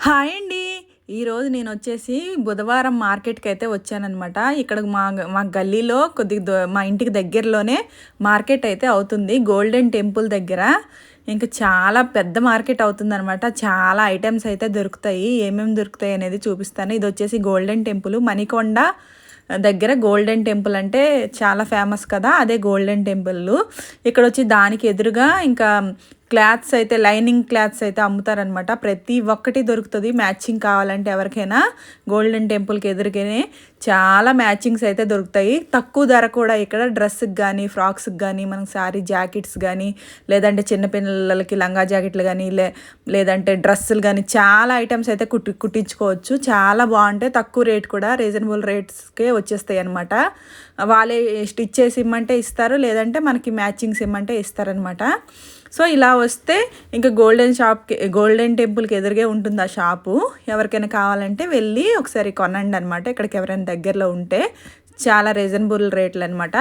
Hi అండి. ఈరోజు నేనొచ్చేసి బుధవారం మార్కెట్‌కైతే వచ్చాననమాట. ఇక్కడ మా గల్లీలో కొద్దిగా మా ఇంటికి దగ్గరలోనే మార్కెట్ అయితే అవుతుంది. గోల్డెన్ టెంపుల్ దగ్గర. ఇంక చాలా పెద్ద మార్కెట్ అవుతుందనమాట. చాలా ఐటెమ్స్ అయితే దొరుకుతాయి. ఏమేమి దొరుకుతాయి అనేది చూపిస్తాను. ఇదొచ్చేసి గోల్డెన్ టెంపుల్ మణికొండ దగ్గర గోల్డెన్ టెంపుల్ అంటే చాలా ఫేమస్ కదా, అదే గోల్డెన్ టెంపుల్. ఇక్కడొచ్చి దానికి ఎదురుగా ఇంకా క్లాత్స్ అయితే లైనింగ్ క్లాత్స్ అయితే అమ్ముతారనమాట. ప్రతి ఒక్కటి దొరుకుతుంది మ్యాచింగ్ కావాలంటే ఎవరికైనా. గోల్డెన్ టెంపుల్కి ఎదురుగానే చాలా మ్యాచింగ్స్ అయితే దొరుకుతాయి. తక్కువ ధర కూడా ఇక్కడ డ్రెస్కి కానీ ఫ్రాక్స్కి కానీ మనకు శారీ జాకెట్స్ కానీ లేదంటే చిన్నపిల్లలకి లంగా జాకెట్లు కానీ లేదంటే డ్రెస్సులు కానీ చాలా ఐటమ్స్ అయితే కుట్టించుకోవచ్చు. చాలా బాగుంటాయి. తక్కువ రేట్ కూడా రీజనబుల్ రేట్స్కే వచ్చేస్తాయి అనమాట. వాళ్ళే స్టిచ్ చేసి ఇమ్మంటే ఇస్తారు, లేదంటే మనకి మ్యాచింగ్స్ ఇమ్మంటే ఇస్తారనమాట. సో ఇలా వస్తే ఇంకా గోల్డెన్ టెంపుల్కి ఎదురుగే ఉంటుంది ఆ షాపు. ఎవరికైనా కావాలంటే వెళ్ళి ఒకసారి కొనండి అనమాట. ఇక్కడికి ఎవరైనా దగ్గరలో ఉంటే చాలా రీజనబుల్ రేట్లు అనమాట.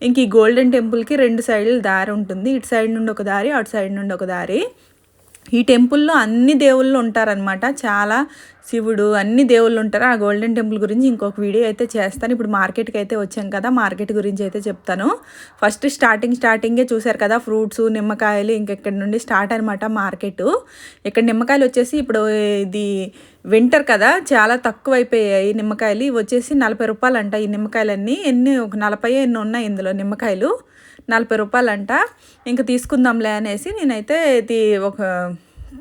ఇంక ఈ గోల్డెన్ టెంపుల్కి 2 సైడ్లు దారి ఉంటుంది. ఇటు సైడ్ నుండి ఒక దారి, అటు సైడ్ నుండి ఒక దారి. ఈ టెంపుల్లో అన్ని దేవుళ్ళు ఉంటారనమాట. చాలా శివుడు అన్ని దేవుళ్ళు ఉంటారు. ఆ గోల్డెన్ టెంపుల్ గురించి ఇంకొక వీడియో అయితే చేస్తాను. ఇప్పుడు మార్కెట్కి అయితే వచ్చాం కదా, మార్కెట్ గురించి అయితే చెప్తాను. ఫస్ట్ స్టార్టింగే చూశారు కదా, ఫ్రూట్స్ నిమ్మకాయలు ఇంకెక్కడి నుండి స్టార్ట్ అనమాట మార్కెట్. ఇక్కడ నిమ్మకాయలు వచ్చేసి ఇప్పుడు ఇది వింటర్ కదా, చాలా తక్కువ అయిపోయాయి నిమ్మకాయలు. ఇవి వచ్చేసి 40 రూపాయలు అంట ఈ నిమ్మకాయలన్నీ. ఒక 40 ఎన్ని ఉన్నాయి ఇందులో నిమ్మకాయలు. 40 రూపాయలు అంట. ఇంకా తీసుకుందాంలే అనేసి నేనైతే ఒక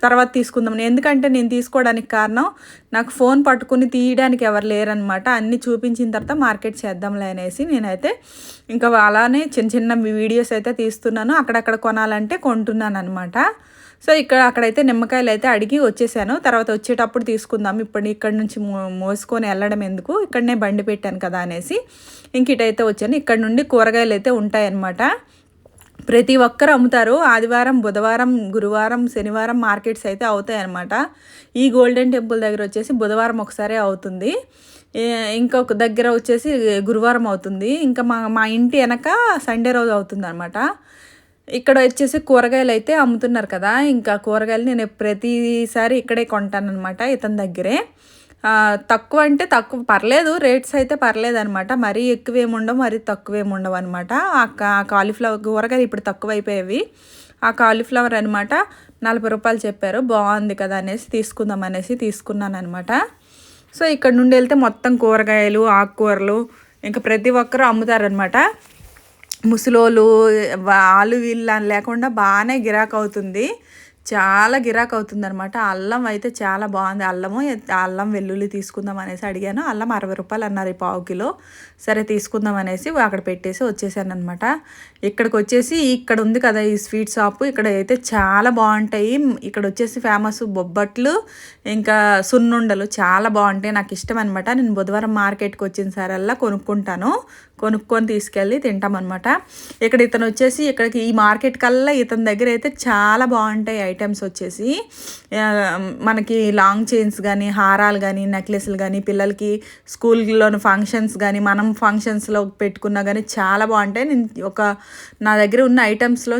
తర్వాత తీసుకుందాం. ఎందుకంటే నేను తీసుకోవడానికి కారణం నాకు ఫోన్ పట్టుకుని తీయడానికి ఎవరు లేరనమాట. అన్నీ చూపించిన తర్వాత మార్కెట్ చేద్దాంలే అనేసి నేనైతే ఇంకా అలానే చిన్న వీడియోస్ అయితే తీస్తున్నాను. అక్కడక్కడ కొనాలంటే కొంటున్నాను అనమాట. సో అక్కడైతే నిమ్మకాయలు అయితే అడిగి వచ్చేసాను. తర్వాత వచ్చేటప్పుడు తీసుకుందాం, ఇక్కడ నుంచి మోసుకొని వెళ్ళడం ఎందుకు, ఇక్కడనే బండి పెట్టాను కదా అనేసి ఇంక ఇటైతే వచ్చాను. ఇక్కడ నుండి కూరగాయలు అయితే ఉంటాయన్నమాట. ప్రతి ఒక్కరు అమ్ముతారు. ఆదివారం, బుధవారం, గురువారం, శనివారం మార్కెట్స్ అయితే అవుతాయి అన్నమాట. ఈ గోల్డెన్ టెంపుల్ దగ్గర వచ్చేసి బుధవారం ఒకసారి అవుతుంది, ఇంకొక దగ్గర వచ్చేసి గురువారం అవుతుంది. ఇంకా మా ఇంటి వెనక సండే రోజు అవుతుంది అనమాట. ఇక్కడ వచ్చేసి కూరగాయలు అయితే అమ్ముతున్నారు కదా, ఇంకా కూరగాయలు నేను ప్రతిసారి ఇక్కడే కొంటానమాట, ఇతని దగ్గరే. తక్కువ అంటే తక్కువ పర్లేదు, రేట్స్ అయితే పర్లేదు అనమాట. మరీ ఎక్కువేమి ఉండవు, మరీ తక్కువేమి ఉండవు అనమాట. ఆ కాలీఫ్లవర్ కూరగాయలు ఇప్పుడు తక్కువ అయిపోయేవి. ఆ కాలీఫ్లవర్ అనమాట 40 రూపాయలు చెప్పారు. బాగుంది కదా అనేసి తీసుకుందాం అనేసి తీసుకున్నాను అనమాట. సో ఇక్కడ నుండి వెళ్తే మొత్తం కూరగాయలు, ఆకుకూరలు ఇంకా ప్రతి ఒక్కరూ అమ్ముతారనమాట. ముసలోళ్ళు వాళ్ళు వీళ్ళు లేకుండా బాగానే గిరాక్ అవుతుంది, చాలా గిరాక్ అవుతుంది అనమాట. అల్లం అయితే చాలా బాగుంది. అల్లం వెల్లుల్లి తీసుకుందాం అనేసి అడిగాను. అల్లం 60 రూపాయలు అన్నారు ఈ పావు కిలో. సరే తీసుకుందాం అనేసి అక్కడ పెట్టేసి వచ్చేసాను అనమాట. ఇక్కడికి వచ్చేసి ఇక్కడ ఉంది కదా ఈ స్వీట్ షాపు, ఇక్కడ అయితే చాలా బాగుంటాయి. ఇక్కడ వచ్చేసి ఫేమస్ బొబ్బట్లు ఇంకా సున్నుండలు చాలా బాగుంటాయి, నాకు ఇష్టం అనమాట. నేను బుధవారం మార్కెట్కి వచ్చిన సారల్లా కొనుక్కొని తీసుకెళ్ళి తింటామన్నమాట. ఇక్కడ ఇతను వచ్చేసి ఇక్కడికి ఈ మార్కెట్ కల్లా ఇతని దగ్గర అయితే చాలా బాగుంటాయి ఐటమ్స్ వచ్చేసి. మనకి లాంగ్ చైన్స్ కానీ, హారాలు కానీ, నెక్లెస్లు కానీ, పిల్లలకి స్కూల్లోని ఫంక్షన్స్ కానీ, మనం ఫంక్షన్స్లో పెట్టుకున్నా కానీ చాలా బాగుంటాయి. నేను నా దగ్గర ఉన్న ఐటమ్స్లో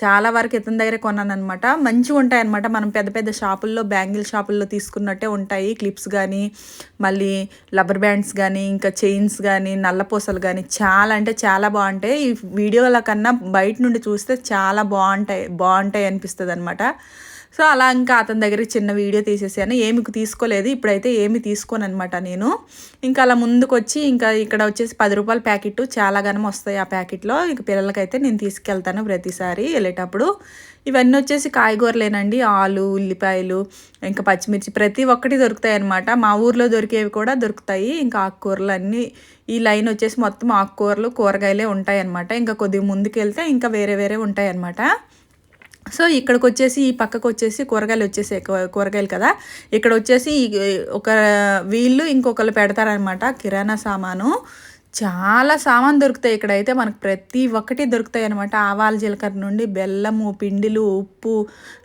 చాలా వరకు ఇతని దగ్గరే కొన్నాను అనమాట. మంచిగా ఉంటాయి అనమాట. మనం పెద్ద పెద్ద షాపుల్లో, బ్యాంగిల్ షాపుల్లో తీసుకున్నట్టే ఉంటాయి. క్లిప్స్ కానీ, మళ్ళీ రబ్బర్ బ్యాండ్స్ కానీ, ఇంకా చైన్స్ కానీ, నల్లపూసలు కానీ చాలా అంటే చాలా బాగుంటాయి. ఈ వీడియోల కన్నా బయట నుండి చూస్తే చాలా బాగుంటాయి అనిపిస్తుంది అనమాట. సో అలా ఇంకా అతని దగ్గర చిన్న వీడియో తీసేసాను. ఏమి తీసుకోలేదు, ఇప్పుడైతే ఏమి తీసుకోను అనమాట నేను. ఇంకా అలా ముందుకు వచ్చి ఇంకా ఇక్కడ వచ్చేసి 10 రూపాయల ప్యాకెట్ చాలా గనం వస్తాయి ఆ ప్యాకెట్లో. ఇక పిల్లలకైతే నేను తీసుకెళ్తాను ప్రతిసారి వెళ్ళేటప్పుడు. ఇవన్నీ వచ్చేసి కాయగూరలేనండి. ఆలు, ఉల్లిపాయలు, ఇంకా పచ్చిమిర్చి ప్రతి ఒక్కటి దొరుకుతాయి అనమాట. మా ఊర్లో దొరికేవి కూడా దొరుకుతాయి. ఇంకా ఆకుకూరలు అన్నీ ఈ లైన్ వచ్చేసి మొత్తం ఆకుకూరలు, కూరగాయలే ఉంటాయి అనమాట. ఇంకా కొద్దిగా ముందుకు వెళ్తే ఇంకా వేరే ఉంటాయి అనమాట. సో ఇక్కడికి వచ్చేసి ఈ పక్కకు వచ్చేసి కూరగాయలు కదా, ఇక్కడ వచ్చేసి వీళ్ళు ఇంకొకరు పెడతారనమాట కిరాణా సామాను. చాలా సామాన్ దొరుకుతాయి ఇక్కడైతే, మనకు ప్రతి ఒక్కటి దొరుకుతాయి అనమాట. ఆవాల జీలకర్ర నుండి బెల్లము, పిండిలు, ఉప్పు,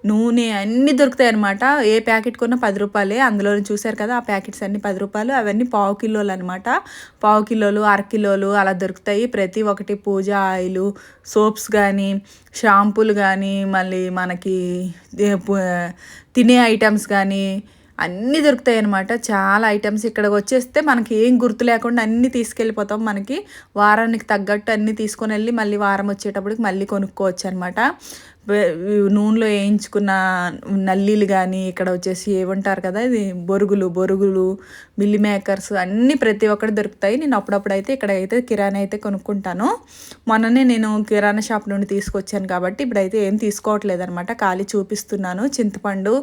నూనె అన్నీ దొరుకుతాయి అనమాట. ఏ ప్యాకెట్ కొన్నా 10 రూపాయలే. అందులో చూశారు కదా ఆ ప్యాకెట్స్ అన్నీ 10 రూపాయలు. అవన్నీ పావు కిలోలు అనమాట. పావు కిలోలు, అరకిలోలు అలా దొరుకుతాయి. ప్రతి ఒక్కటి పూజ ఆయిలు, సోప్స్ కానీ, షాంపూలు కానీ, మళ్ళీ మనకి తినే ఐటమ్స్ కానీ, అన్నీ దొరుకుతాయి అన్నమాట. చాలా ఐటమ్స్ ఇక్కడికి వచ్చేస్తే మనకి ఏం గుర్తు లేకుండా అన్నీ తీసుకెళ్ళిపోతాం. మనకి వారానికి తగ్గట్టు అన్నీ తీసుకొని వెళ్ళి మళ్ళీ వారం వచ్చేటప్పటికి మళ్ళీ కొనుక్కోవచ్చు అనమాట. నూనెలో వేయించుకున్న నల్లీలు కానీ, ఇక్కడ వచ్చేసి ఏమంటారు కదా, ఇది బొరుగులు, మిల్లీ మేకర్స్ అన్నీ ప్రతి ఒక్కటి దొరుకుతాయి. నేను అప్పుడప్పుడు అయితే ఇక్కడ అయితే కిరాణా అయితే కొనుక్కుంటాను. మొన్ననే నేను కిరాణా షాప్ నుండి తీసుకొచ్చాను కాబట్టి ఇప్పుడైతే ఏం తీసుకోవట్లేదు అనమాట. ఖాళీ చూపిస్తున్నాను. చింతపండు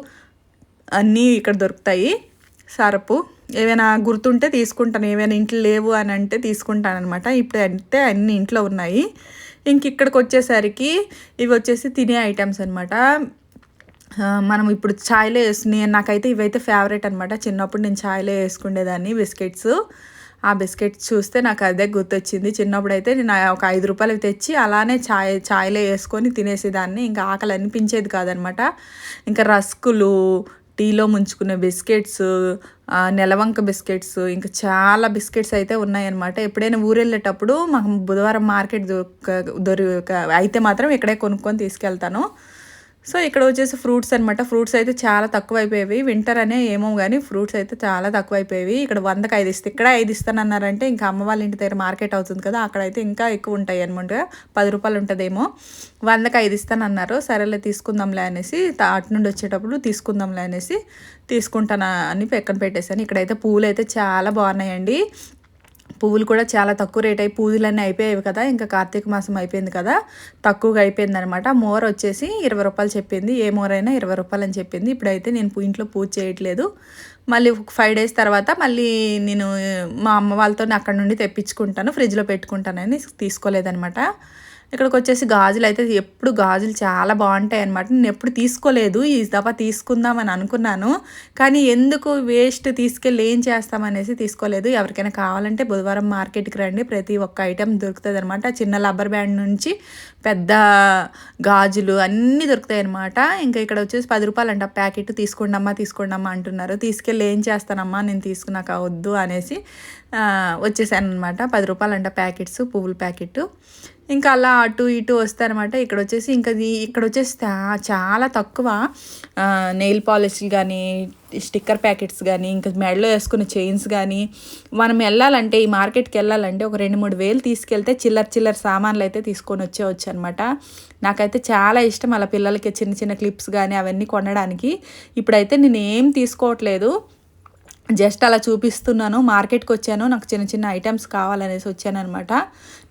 అన్నీ ఇక్కడ దొరుకుతాయి. సరుపు ఏవైనా గుర్తుంటే తీసుకుంటాను, ఏవైనా ఇంట్లో లేవు అని అంటే తీసుకుంటాను అనమాట. ఇప్పుడు అంటే అన్ని ఇంట్లో ఉన్నాయి. ఇంక ఇక్కడికి వచ్చేసరికి ఇవి వచ్చేసి తినే ఐటమ్స్ అనమాట. మనం ఇప్పుడు ఛాయ్లో నాకైతే ఇవైతే ఫేవరెట్ అనమాట. చిన్నప్పుడు నేను ఛాయ్లో వేసుకునేదాన్ని బిస్కెట్స్. ఆ బిస్కెట్స్ చూస్తే నాకు అదే గుర్తొచ్చింది. చిన్నప్పుడు అయితే నేను ఒక 5 రూపాయలు తెచ్చి అలానే ఛాయ్లో వేసుకొని తినేసేదాన్ని. ఇంకా ఆకలి అనిపించేది కాదనమాట. ఇంకా రస్కులు, టీలో ముంచుకునే బిస్కెట్స్, నెలవంక బిస్కెట్స్, ఇంకా చాలా బిస్కెట్స్ అయితే ఉన్నాయన్నమాట. ఎప్పుడైనా ఊరు వెళ్ళేటప్పుడు మాకు బుధవారం మార్కెట్ అయితే మాత్రం ఇక్కడే కొనుక్కొని తీసుకెళ్తాను. సో ఇక్కడ వచ్చేసి ఫ్రూట్స్ అనమాట. ఫ్రూట్స్ అయితే చాలా తక్కువ అయిపోయేవి. వింటర్ అనే ఏమో కానీ ఫ్రూట్స్ అయితే చాలా తక్కువ అయిపోయేవి. ఇక్కడ 100కి 5 ఇస్తే ఇక్కడ 5 ఇస్తానన్నారంటే ఇంకా అమ్మ వాళ్ళ ఇంటి దగ్గర మార్కెట్ అవుతుంది కదా, అక్కడైతే ఇంకా ఎక్కువ ఉంటాయి అనమాట. 10 రూపాయలు ఉంటుందేమో. 100కి 5 ఇస్తానన్నారు. సరేలే తీసుకుందాంలే అనేసి, అటు నుండి వచ్చేటప్పుడు తీసుకుందాంలే అనేసి తీసుకుంటాను అని పక్కన పెట్టేశాను. ఇక్కడైతే పూలు అయితే చాలా బాగున్నాయండి. పువ్వులు కూడా చాలా తక్కువ రేట్ అయ్యి పూజలన్నీ అయిపోయాయి కదా, ఇంకా కార్తీక మాసం అయిపోయింది కదా, తక్కువగా అయిపోయింది అనమాట. మోర్ వచ్చేసి 20 రూపాయలు చెప్పింది. ఏ మోర్ అయినా 20 రూపాయలు అని చెప్పింది. ఇప్పుడైతే నేను ఇంట్లో పూజ చేయట్లేదు. మళ్ళీ 5 డేస్ తర్వాత మళ్ళీ నేను మా అమ్మ వాళ్ళతో అక్కడ నుండి తెప్పించుకుంటాను, ఫ్రిడ్జ్లో పెట్టుకుంటానని తీసుకోలేదనమాట. ఇక్కడికి వచ్చేసి గాజులు అయితే ఎప్పుడు గాజులు చాలా బాగుంటాయి అనమాట. నేను ఎప్పుడు తీసుకోలేదు, ఈ దఫా తీసుకుందామని అనుకున్నాను, కానీ ఎందుకు వేస్ట్ తీసుకెళ్ళి ఏం చేస్తామనేసి తీసుకోలేదు. ఎవరికైనా కావాలంటే బుధవారం మార్కెట్కి రండి, ప్రతి ఒక్క ఐటెం దొరుకుతుంది అనమాట. చిన్న రబ్బర్ బ్యాండ్ నుంచి పెద్ద గాజులు అన్నీ దొరుకుతాయి అనమాట. ఇంకా ఇక్కడ వచ్చేసి 10 రూపాయలు అంట ప్యాకెట్. తీసుకోండి అమ్మా అంటున్నారు. తీసుకెళ్ళి ఏం చేస్తానమ్మా, నేను తీసుకున్నాక వద్దు అనేసి వచ్చేసాను అనమాట. 10 రూపాయలు అంట ప్యాకెట్స్, పువ్వుల ప్యాకెట్. ఇంకా అలా అటు ఇటు వస్తారనమాట. ఇక్కడ వచ్చేసి ఇక్కడ వచ్చేసి చాలా తక్కువ నెయిల్ పాలిష్లు కానీ, స్టిక్కర్ ప్యాకెట్స్ కానీ, ఇంకా మెడలో వేసుకునే చైన్స్ కానీ, మనం వెళ్ళాలంటే ఈ మార్కెట్కి వెళ్ళాలంటే ఒక 2-3 వేలు తీసుకెళ్తే చిల్లర సామాన్లు అయితే తీసుకొని వచ్చేవచ్చు అనమాట. నాకైతే చాలా ఇష్టం అలా పిల్లలకి చిన్న చిన్న క్లిప్స్ కానీ అవన్నీ కొనడానికి. ఇప్పుడైతే నేను ఏం తీసుకోవట్లేదు, జస్ట్ అలా చూపిస్తున్నాను. మార్కెట్కి వచ్చాను, నాకు చిన్న చిన్న ఐటమ్స్ కావాలనేసి వచ్చాను అనమాట.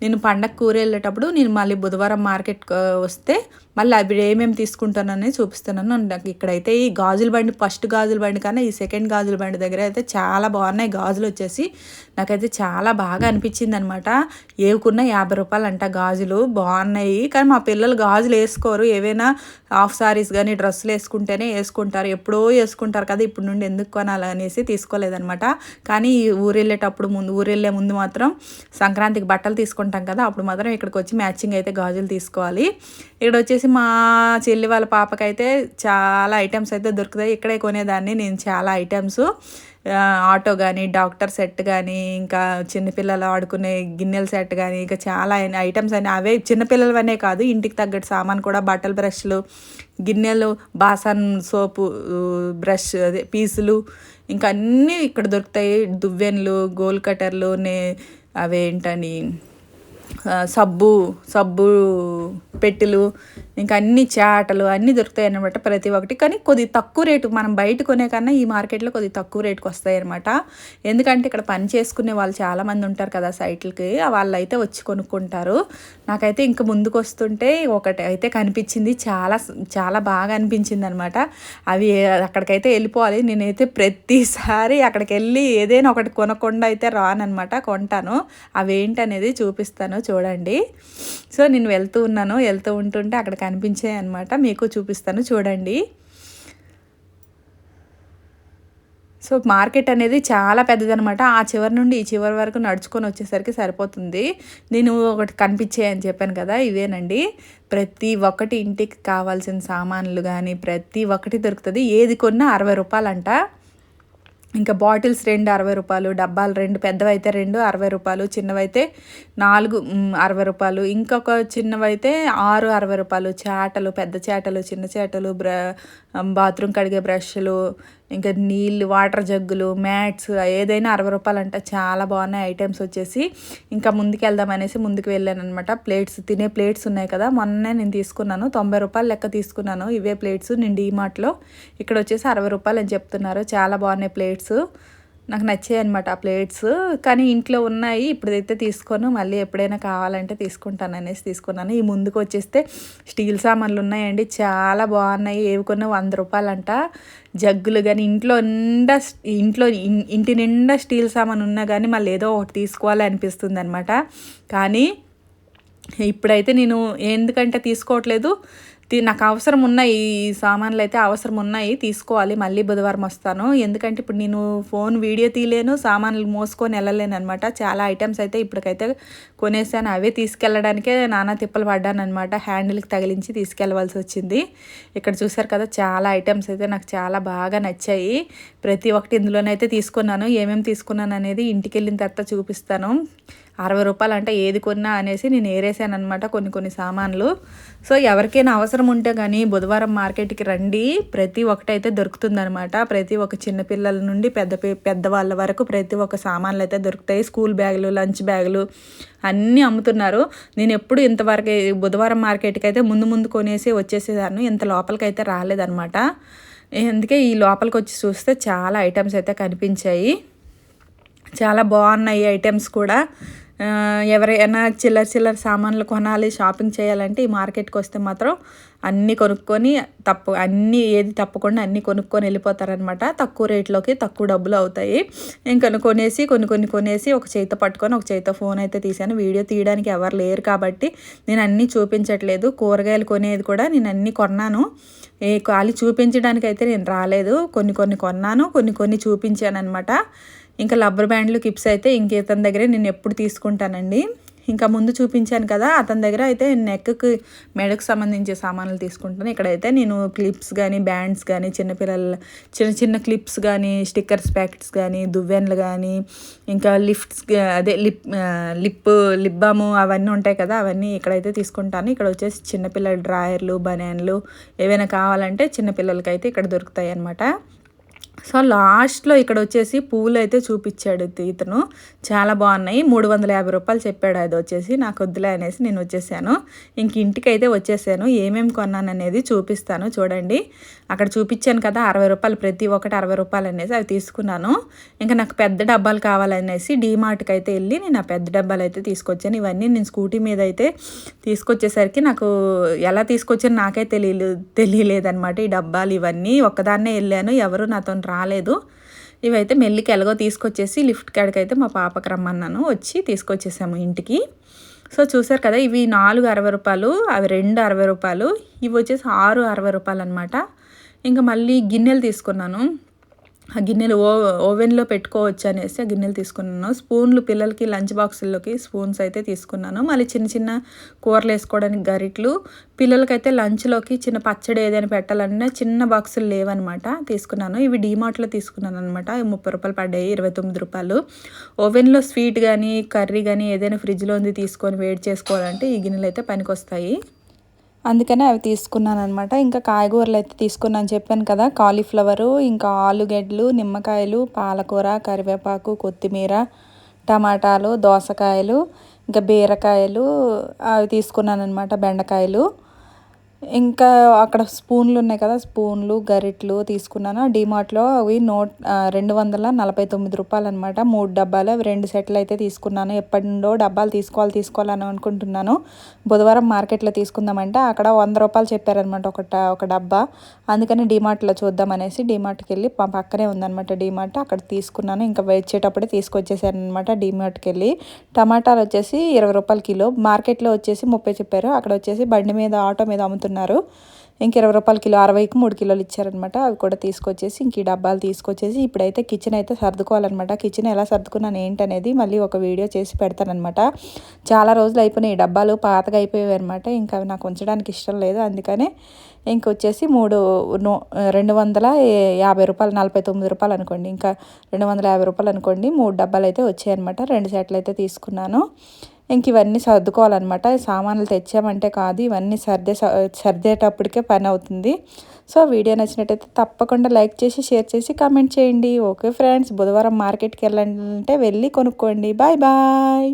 నేను పండగ కూర వెళ్ళేటప్పుడు నేను మళ్ళీ బుధవారం మార్కెట్కి వస్తే మళ్ళీ అవి ఏమేమి తీసుకుంటానని చూపిస్తున్నాను. నాకు ఇక్కడైతే ఈ గాజుల బండి, ఫస్ట్ గాజుల బండి కన్నా ఈ సెకండ్ గాజుల బండి దగ్గర అయితే చాలా బాగున్నాయి గాజులు వచ్చేసి. నాకైతే చాలా బాగా అనిపించింది అనమాట. ఏవుకున్న 50 రూపాయలు అంట గాజులు, బాగున్నాయి. కానీ మా పిల్లలు గాజులు వేసుకోరు, ఏవైనా హాఫ్ సారీస్ కానీ డ్రెస్సులు వేసుకుంటేనే వేసుకుంటారు. ఎప్పుడో వేసుకుంటారు కదా, ఇప్పుడు నుండి ఎందుకు కొనాలనేసి తీసుకోలేదనమాట. కానీ ఊరు వెళ్ళే ముందు మాత్రం సంక్రాంతికి బట్టలు తీసుకుంటాం కదా, అప్పుడు మాత్రం ఇక్కడికి వచ్చి మ్యాచింగ్ అయితే గాజులు తీసుకోవాలి. ఇక్కడ వచ్చేసి మా చెల్లి వాళ్ళ పాపకైతే చాలా ఐటమ్స్ అయితే దొరుకుతాయి. ఇక్కడే కొనేదాన్ని నేను చాలా ఐటమ్స్. ఆటో కానీ, డాక్టర్ సెట్ కానీ, ఇంకా చిన్నపిల్లలు ఆడుకునే గిన్నెల సెట్ కానీ, ఇంకా చాలా ఐటమ్స్ అని అవే చిన్నపిల్లలవనే కాదు, ఇంటికి తగ్గట్టు సామాన్ కూడా, బట్టల బ్రష్లు, గిన్నెలు, బాసన్ సోపు, బ్రష్ అదే పీసులు, ఇంకా అన్నీ ఇక్కడ దొరుకుతాయి. దువ్వెన్లు, గోల్ కట్టర్లు, అవేంటని సబ్బు పెట్టెలు, ఇంకా అన్ని చాటలు అన్నీ దొరుకుతాయి అన్నమాట ప్రతి ఒక్కటి. కానీ కొద్ది తక్కువ రేటు, మనం బయట కొనే కన్నా ఈ మార్కెట్లో కొద్ది తక్కువ రేటుకి వస్తాయి అనమాట. ఎందుకంటే ఇక్కడ పని చేసుకునే వాళ్ళు చాలామంది ఉంటారు కదా సైట్లకి, వాళ్ళు అయితే వచ్చి కొనుక్కుంటారు. నాకైతే ఇంకా ముందుకు వస్తుంటే ఒకటి అయితే కనిపించింది, చాలా చాలా బాగా అనిపించింది అనమాట. అవి అక్కడికైతే వెళ్ళిపోవాలి. నేనైతే ప్రతిసారి అక్కడికి వెళ్ళి ఏదైనా ఒకటి కొనకుండా అయితే రానమాట, కొంటాను. అవేంటనేది చూపిస్తాను చూడండి. సో నేను వెళ్తూ ఉంటుంటే అక్కడ కనిపించాయి అనమాట, మీకు చూపిస్తాను చూడండి. సో మార్కెట్ అనేది చాలా పెద్దదనమాట. ఆ చివరి నుండి ఈ చివరి వరకు నడుచుకొని వచ్చేసరికి సరిపోతుంది. నేను ఒకటి కనిపించాయని చెప్పాను కదా, ఇవేనండి. ప్రతి ఒక్కటి ఇంటికి కావాల్సిన సామాన్లు కానీ ప్రతి ఒక్కటి దొరుకుతుంది. ఏది కొన్నా 60 రూపాయలంట. ఇంకా బాటిల్స్ 2 60 రూపాయలు, డబ్బాలు 2 పెద్దవైతే 2 60 రూపాయలు, చిన్నవైతే 4 60 రూపాయలు, ఇంకొక చిన్నవైతే 6 60 రూపాయలు. చాటలు, పెద్ద చాటలు, చిన్న చాటలు, బాత్రూమ్ కడిగే బ్రష్లు, ఇంకా నీళ్ళు, వాటర్ జగ్గులు, మ్యాట్స్ ఏదైనా 60 రూపాయలంట. చాలా బాగున్నాయి ఐటమ్స్ వచ్చేసి. ఇంకా ముందుకు వెళ్దాం అనేసి ముందుకు వెళ్ళాను అనమాట. ప్లేట్స్, తినే ప్లేట్స్ ఉన్నాయి కదా, మొన్నే నేను తీసుకున్నాను. 90 రూపాయలు లెక్క తీసుకున్నాను ఇవే ప్లేట్స్ నేను డీమార్ట్లో. ఇక్కడ వచ్చేసి 60 రూపాయలు అని చెప్తున్నారు. చాలా బాగున్నాయి ప్లేట్స్, నాకు నచ్చాయి అనమాట ఆ ప్లేట్స్. కానీ ఇంట్లో ఉన్నాయి, ఇప్పుడైతే తీసుకోను, మళ్ళీ ఎప్పుడైనా కావాలంటే తీసుకుంటాను అనేసి తీసుకున్నాను. ఈ ముందుకు వచ్చేస్తే స్టీల్ సామాన్లు ఉన్నాయండి, చాలా బాగున్నాయి. ఏవి కొన్నా 100 రూపాయలంట. జగ్గులు కానీ ఇంటి నిండా స్టీల్ సామాన్ ఉన్నా కానీ మళ్ళీ ఏదో ఒకటి తీసుకోవాలి అనిపిస్తుంది అనమాట. కానీ ఇప్పుడైతే నేను ఎందుకంటే తీసుకోవట్లేదు, నాకు అవసరం ఉన్నాయి, ఈ సామాన్లు అయితే అవసరం ఉన్నాయి, తీసుకోవాలి. మళ్ళీ బుధవారం వస్తాను, ఎందుకంటే ఇప్పుడు నేను ఫోన్ వీడియో తీయలేను, సామాన్లు మోసుకొని వెళ్ళలేను అనమాట. చాలా ఐటమ్స్ అయితే ఇప్పటికైతే కొనేసాను. అవే తీసుకెళ్ళడానికే నానా తిప్పలు పడ్డాను అనమాట. హ్యాండిల్కి తగిలించి తీసుకెళ్ళవలసి వచ్చింది. ఇక్కడ చూసారు కదా, చాలా ఐటమ్స్ అయితే నాకు చాలా బాగా నచ్చాయి. ప్రతి ఒక్కటి ఇందులోనైతే తీసుకున్నాను. ఏమేమి తీసుకున్నాను అనేది ఇంటికి వెళ్ళిన తర్వాత చూపిస్తాను. 60 రూపాయలు అంటే ఏది కొన్నా అనేసి నేను ఏరేసాను అనమాట కొన్ని సామాన్లు. సో ఎవరికైనా అవసరం ఉంటే కానీ బుధవారం మార్కెట్కి రండి, ప్రతి ఒక్కటైతే దొరుకుతుందనమాట. ప్రతి ఒక్క చిన్నపిల్లల నుండి పెద్దవాళ్ళ వరకు ప్రతి ఒక్క సామాన్లు అయితే దొరుకుతాయి. స్కూల్ బ్యాగులు, లంచ్ బ్యాగులు అన్నీ అమ్ముతున్నారు. నేను ఎప్పుడు ఇంతవరకు బుధవారం మార్కెట్కి అయితే ముందు కొనేసి వచ్చేసేదాన్ని, ఇంత లోపలికైతే రాలేదనమాట. అందుకే ఈ లోపలికి వచ్చి చూస్తే చాలా ఐటమ్స్ అయితే కనిపించాయి. చాలా బాగున్నాయి ఐటమ్స్ కూడా. ఎవరైనా చిల్లర సామాన్లు కొనాలి, షాపింగ్ చేయాలంటే ఈ మార్కెట్కి వస్తే మాత్రం అన్నీ కొనుక్కొని ఏది తప్పకుండా అన్నీ కొనుక్కొని వెళ్ళిపోతారనమాట. తక్కువ రేట్లోకి తక్కువ డబ్బులు అవుతాయి. ఇంకా కొనేసి ఒక చేతితో పట్టుకొని ఒక చేతితో ఫోన్ అయితే తీశాను. వీడియో తీయడానికి ఎవరు లేరు కాబట్టి నేను అన్నీ చూపించట్లేదు. కూరగాయలు కొనేది కూడా నేను అన్నీ కొన్నాను, ఖాళీ చూపించడానికి అయితే నేను రాలేదు. కొన్ని కొన్నాను, కొన్ని చూపించాను అనమాట. ఇంకా రబ్బర్ బ్యాండ్లు, కిప్స్ అయితే ఇతని దగ్గరే నేను ఎప్పుడు తీసుకుంటానండి. ఇంకా ముందు చూపించాను కదా, అతని దగ్గర అయితే నెక్కి, మెడకు సంబంధించే సామాన్లు తీసుకుంటాను. ఇక్కడైతే నేను క్లిప్స్ కానీ, బ్యాండ్స్ కానీ, చిన్నపిల్లల చిన్న క్లిప్స్ కానీ, స్టిక్కర్స్ ప్యాకెట్స్ కానీ, దువ్వెనలు కానీ, ఇంకా లిప్ బాము అవన్నీ ఉంటాయి కదా, అవన్నీ ఇక్కడైతే తీసుకుంటాను. ఇక్కడ వచ్చేసి చిన్నపిల్లల డ్రాయర్లు, బనియన్లు ఏవైనా కావాలంటే చిన్నపిల్లలకైతే ఇక్కడ దొరుకుతాయి అన్నమాట. సో లాస్ట్లో ఇక్కడ వచ్చేసి పువ్వులు అయితే చూపించాడు ఇతను, చాలా బాగున్నాయి. 350 రూపాయలు చెప్పాడు. అది వచ్చేసి నాకు వద్దులే అనేసి నేను వచ్చేసాను. ఇంక ఇంటికైతే వచ్చేసాను. ఏమేమి కొన్నాను అనేది చూపిస్తాను చూడండి. అక్కడ చూపించాను కదా 60 రూపాయలు, ప్రతి ఒక్కటి 60 రూపాయలు అనేసి అవి తీసుకున్నాను. ఇంకా నాకు పెద్ద డబ్బాలు కావాలనేసి డీమార్ట్కి అయితే వెళ్ళి నేను ఆ పెద్ద డబ్బాలు అయితే తీసుకొచ్చాను. ఇవన్నీ నేను స్కూటీ మీద అయితే తీసుకొచ్చేసరికి నాకు ఎలా తీసుకొచ్చాను నాకే తెలియలేదనమాట. ఈ డబ్బాలు ఇవన్నీ ఒక్కదాన్నే వెళ్ళాను, ఎవరు నాతో రాలేదు. ఇవైతే మెల్లికి ఎలాగో తీసుకొచ్చేసి లిఫ్ట్ కాడికైతే మా పాపకి రమ్మన్నాను, వచ్చి తీసుకొచ్చేసాము ఇంటికి. సో చూసారు కదా, ఇవి 4 60 రూపాయలు, అవి 2 60 రూపాయలు, ఇవి వచ్చేసి 6 60 రూపాయలు అనమాట. ఇంకా మళ్ళీ గిన్నెలు తీసుకున్నాను. ఆ గిన్నెలు ఓవెన్లో పెట్టుకోవచ్చు అనేసి ఆ గిన్నెలు తీసుకున్నాను. స్పూన్లు, పిల్లలకి లంచ్ బాక్సుల్లోకి స్పూన్స్ అయితే తీసుకున్నాను. మళ్ళీ చిన్న కూరలు వేసుకోవడానికి గరిట్లు, పిల్లలకైతే లంచ్లోకి చిన్న పచ్చడి ఏదైనా పెట్టాలన్నా చిన్న బాక్సులు లేవన్నమాట, తీసుకున్నాను. ఇవి డీమార్ట్లో తీసుకున్నాను అనమాట. 30 రూపాయలు పడ్డాయి, 29 రూపాయలు. ఓవెన్లో స్వీట్ కానీ, కర్రీ కానీ ఏదైనా ఫ్రిడ్జ్లో ఉంది తీసుకొని వేడి చేసుకోవాలంటే ఈ గిన్నెలు అయితే పనికొస్తాయి, అందుకనే అవి తీసుకున్నాను అనమాట. ఇంకా కాయగూరలు అయితే తీసుకున్నాను చెప్పాను కదా, కాలీఫ్లవరు, ఇంకా ఆలుగడ్డలు, నిమ్మకాయలు, పాలకూర, కరివేపాకు, కొత్తిమీర, టమాటాలు, దోసకాయలు, ఇంకా బీరకాయలు అవి తీసుకున్నాను అనమాట, బెండకాయలు. ఇంకా అక్కడ స్పూన్లు ఉన్నాయి కదా, స్పూన్లు, గరిట్లు తీసుకున్నాను. డీమార్ట్లో అవి 249 రూపాయలు అనమాట. 3 డబ్బాలు, అవి 2 సెట్లు అయితే తీసుకున్నాను. ఎప్పటి నుండో డబ్బాలు తీసుకోవాలని అనుకుంటున్నాను. బుధవారం మార్కెట్లో తీసుకుందామంటే అక్కడ 100 రూపాయలు చెప్పారనమాట ఒక డబ్బా. అందుకని డీమార్ట్లో చూద్దామనేసి డీమార్ట్కి వెళ్ళి, పక్కనే ఉందనమాట డీమార్ట్, అక్కడ తీసుకున్నాను. ఇంకా వచ్చేటప్పుడే తీసుకొచ్చేసాను అనమాట డీమార్ట్కి వెళ్ళి. టమాటాలు వచ్చేసి 20 రూపాయలు కిలో, మార్కెట్లో వచ్చేసి 30 చెప్పారు, అక్కడ వచ్చేసి బండి మీద, ఆటో మీద అమ్ముతున్నారు. ఇంక 20 రూపాయలు కిలో, 60కి 3 కిలోలు ఇచ్చారనమాట. అవి కూడా తీసుకొచ్చేసి ఇంక ఈ డబ్బాలు తీసుకొచ్చేసి ఇప్పుడైతే కిచెన్ అయితే సర్దుకోవాలన్నమాట. కిచెన్ ఎలా సర్దుకున్నాను ఏంటనేది మళ్ళీ ఒక వీడియో చేసి పెడతానమాట. చాలా రోజులు అయిపోయినాయి, ఈ డబ్బాలు పాతగా అయిపోయాయి అనమాట. ఇంకా అవి నాకు ఉంచడానికి ఇష్టం లేదు, అందుకనే ఇంకొచ్చేసి 250 రూపాయలు, 49 రూపాయలు అనుకోండి, ఇంకా 250 రూపాయలు అనుకోండి, 3 డబ్బాలు అయితే వచ్చాయన్నమాట. 2 సెట్లు అయితే తీసుకున్నాను. ఇంక ఇవన్నీ సర్దుకోవాలన్నమాట. సామాన్లు తెచ్చామంటే కాదు, ఇవన్నీ సర్దేటప్పటికే పని అవుతుంది. సో వీడియో నచ్చినట్టయితే తప్పకుండా లైక్ చేసి, షేర్ చేసి, కామెంట్ చేయండి. ఓకే ఫ్రెండ్స్, బుధవారం మార్కెట్కి వెళ్ళాలంటే వెళ్ళి కొనుక్కోండి. Bye bye.